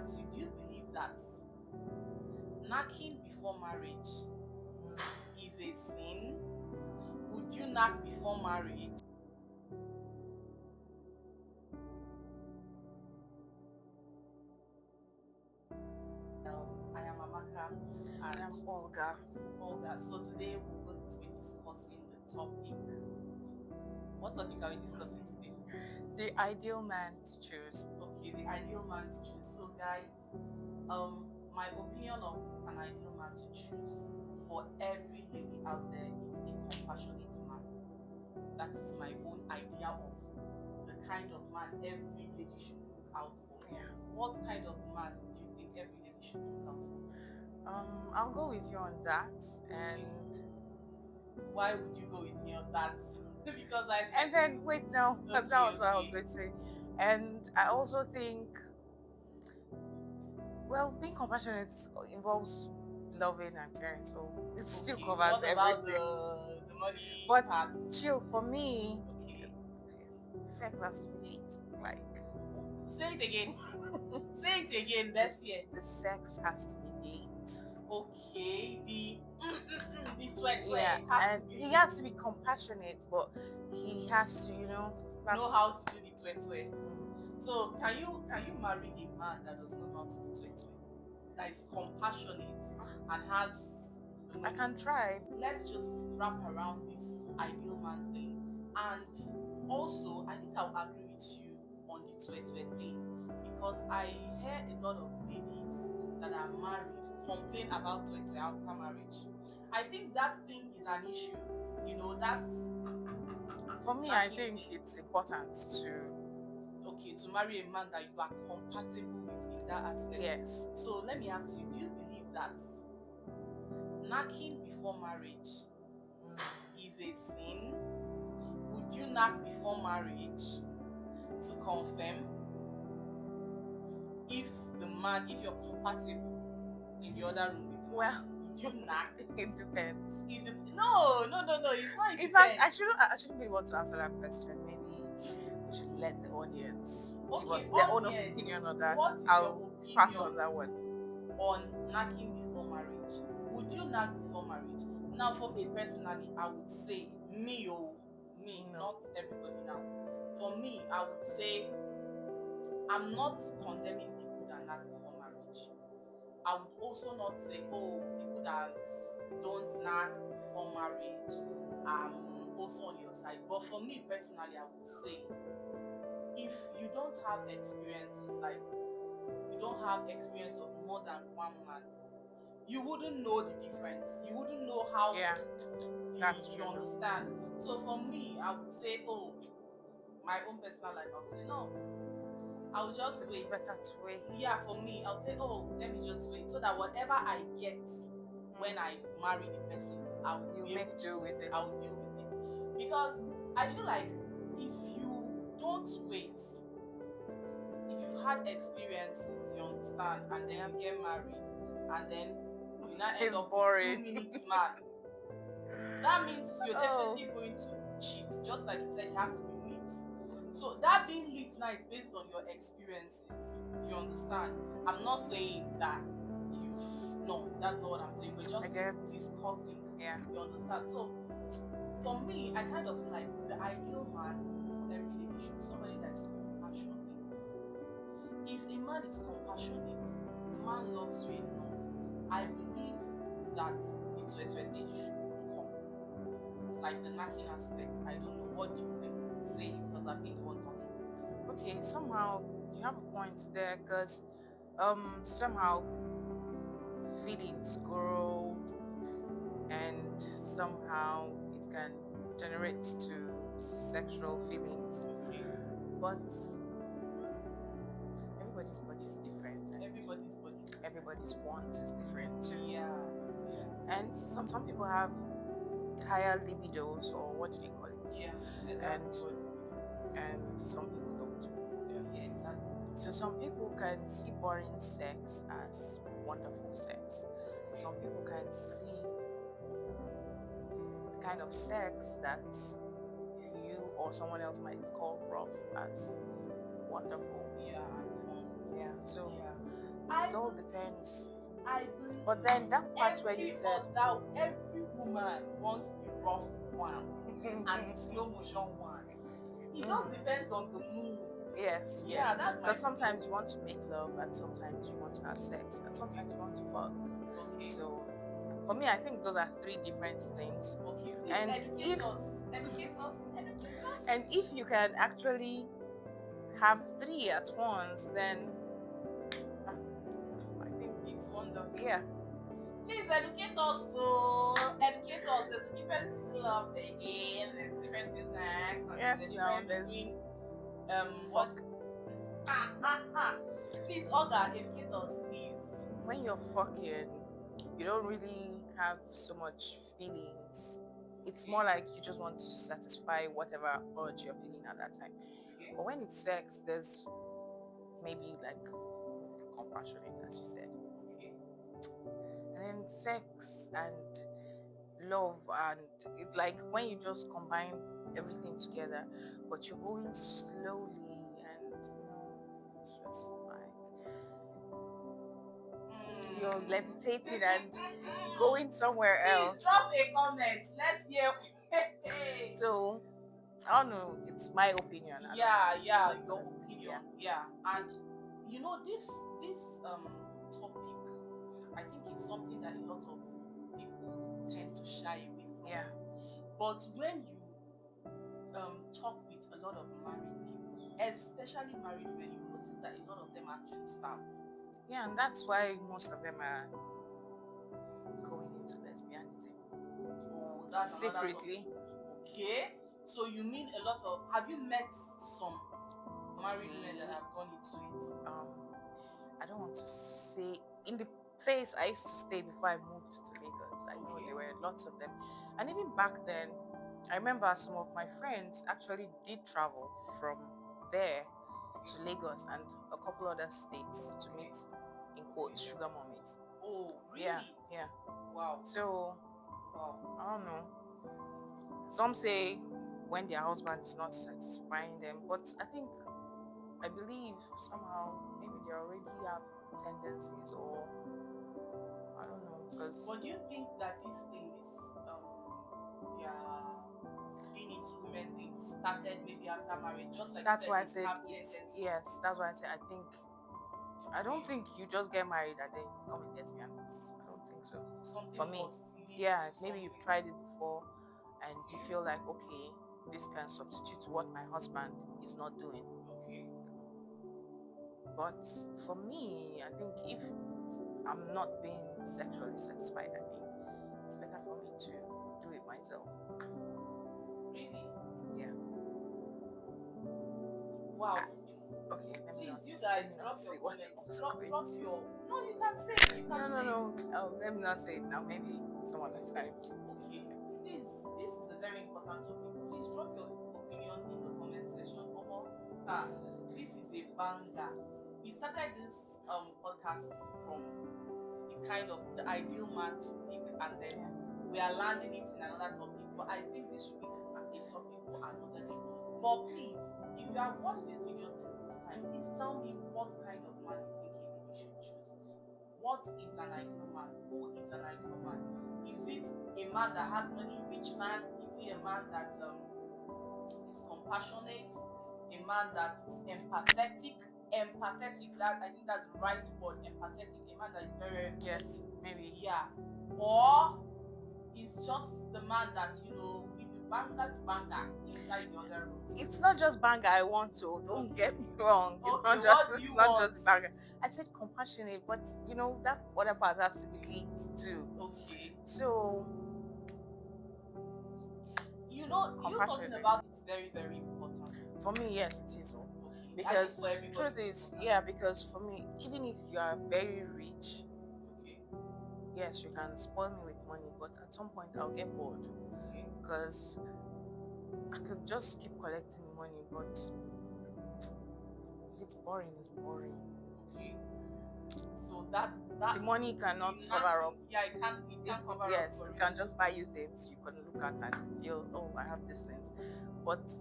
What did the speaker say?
ask you, do you believe that knacking before marriage is a sin? Would you knack before marriage? I am Amaka And and I'm OLGA. OLGA. So today we're going to be discussing the topic. What topic are we discussing today? The ideal man to choose. Okay, the ideal man to choose. So guys, my opinion of an ideal man to choose for every lady out there is a compassionate man. That is my own idea of the kind of man every lady should look out for. Yeah. What kind of man do you think every lady should look out for? I'll go with you on that. And Why would you go with me on that? Because I said. and then wait, no, that was what I was Okay. going to say. And I also think, well, being compassionate involves loving and caring, so it still Okay, covers what about everything. the money But part? chill, for me, Okay. sex has to be lit. Like, Say it again. Say it again. Let's hear. the sex has to be lit. Okay, the sweat Yeah, has and to be he lit. has to be compassionate, but he has to, Know how to do the sweat. So can you marry a man that does not know how to do sweat? That is compassionate and has the I money? can try. Let's just wrap around this ideal man thing. And also, I think I'll agree with you on the sweat thing, because I hear a lot of ladies that are married complain about sweat after marriage. I think that thing is an issue. That's For me, I think it's important to, to marry a man that you are compatible with in that aspect. yes. So let me ask you, do you believe that knacking before marriage is a sin? Would you knack before marriage to confirm if you're compatible in the other room with him? Well, would you knack? It depends. No, it's not. In fact, I shouldn't really want to answer that question. Maybe we should let the audience give us their own opinion on that. What is I'll your opinion pass on that one. on knacking before marriage? Would you knack before marriage? Now, for me personally, I would say me, No. not everybody now. For me, I would say I'm not condemning people that knack before marriage. I would also not say, people that don't knack before marriage, I'm also on your side. But for me personally, I would say, if you don't have experiences, like you don't have experience of more than one man, you wouldn't know the difference. You wouldn't know how. Yeah, that's you true. understand? So for me, I would say, my own personal life, I would say no. I will just wait. It's better to wait. Yeah, for me, I'll say, let me just wait, so that whatever I get when I marry the person, I'll deal with it. Because I feel like if you don't wait, if you've had experiences, you understand, and then you get married, and then you now end up boring. with 2 minutes man, that means you're definitely going to cheat. Just like you said, it has to be lit. So that being lit now is based on your experiences. You understand? I'm not saying that no, that's not what I'm saying. We're just discussing. Yeah. You understand? So for me, I kind of feel like the ideal man for every lady should be somebody that is compassionate. If a man is compassionate, the man loves you enough, I believe that the sweat thing should come. Like the knacking aspect. I don't know. What do you think? Say it, because I've been the one talking. Okay, somehow you have a point there, because somehow feelings grow, and somehow it can generate to sexual feelings. Okay. But everybody's body is different. Everybody's want is different too. Yeah. And some people have higher libidos, or what do they call it? Yeah. And some people don't. Yeah, exactly. So some people can see boring sex as wonderful sex. Some people can see the kind of sex that you or someone else might call rough as wonderful. Yeah, and fun. Yeah. So It all depends. I believe. But then that part where you said every woman wants the rough one and the slow motion one. It just depends on the mood. Yes, Yeah, yes. that's my Because sometimes you want to make love, and sometimes you want to have sex, and sometimes you want to fuck. Okay. So, for me, I think those are three different things. Okay, please And educate us. And if you can actually have three at once, then I think it's wonderful. Yeah. Please educate us. So educate us. There's a difference between love again. There's a difference between sex. Yes, there's a now difference there's between what? Please, OLGA, educate us, please. When you're fucking, you don't really have so much feelings. It's more like you just want to satisfy whatever urge you're feeling at that time. Okay. But when it's sex, there's maybe like compassionate, as you said. Okay. And then sex and love, and it's like when you just combine everything together, but you're going slowly, and it's just like you're levitating and going somewhere else. Please drop a comment. Let's hear. So I don't know. It's my opinion. Yeah, your opinion. Yeah, and this topic, I think it's something that a lot of people tend to shy away from. Yeah. But when you talk with a lot of married people, especially married men, you notice that a lot of them actually start. Yeah, and that's why most of them are going into lesbianism. Oh, that's secretly. Okay. So you mean a lot of? Have you met some married men that have gone into it? I don't want to say in the place I used to stay before I moved to Lagos. I know there were lots of them, and even back then, I remember some of my friends actually did travel from there to Lagos and a couple other states to meet, in quotes, sugar mummies. Oh, really? Yeah. Wow. So, I don't know. Some say when their husband is not satisfying them, but I believe somehow maybe they already have tendencies, or I don't know. Because what do you think that this thing is? Being into women things started maybe after marriage, just like that's why I said it's yes. That's why I said I don't think you just get married and then become a lesbian. I don't think so. Something for me, maybe you've tried it before and you feel like, okay, this can substitute what my husband is not doing. Okay. But for me, I think if I'm not being sexually satisfied, I think it's better for me to do it myself. Really? Yeah. Wow. Okay, let me Please, not, you guys, drop your what comments. Drop your. No, you can say. No. Oh, let me not say it now. Maybe some other time. Okay. Please, this is a very important topic. Please drop your opinion in the comment section. This is a banger. We started this podcast from the kind of the ideal man to pick, and then we are landing it in another topic. But I think this should be a topic for another day. But please, if you have watched this video till this time, please tell me what kind of man you think a lady should choose. What is an ideal man? Who is an ideal man? Is it a man that has money, rich man? Is it a man that is compassionate? A man that is empathetic? That, I think that's the right word, empathetic. A man that is very maybe. Yeah. Or is just the man that give you banger to banger inside the other room. It's not just banger I want to. Don't get me wrong. Okay, It's not just banger. I said compassionate, but that other part has to be linked too. Okay. So you talking about it's very, very important. For me, yes, it is. Okay. Because truth is, because for me, even if you are very rich, okay, yes, you can spoil me with money, but at some point I'll get bored. Okay. Because I can just keep collecting money, but if it's boring, it's boring. Okay. So that the money cannot cover up. Yeah, it can't cover up. Yes, it can just buy you things you can look at and feel, oh, I have these things. But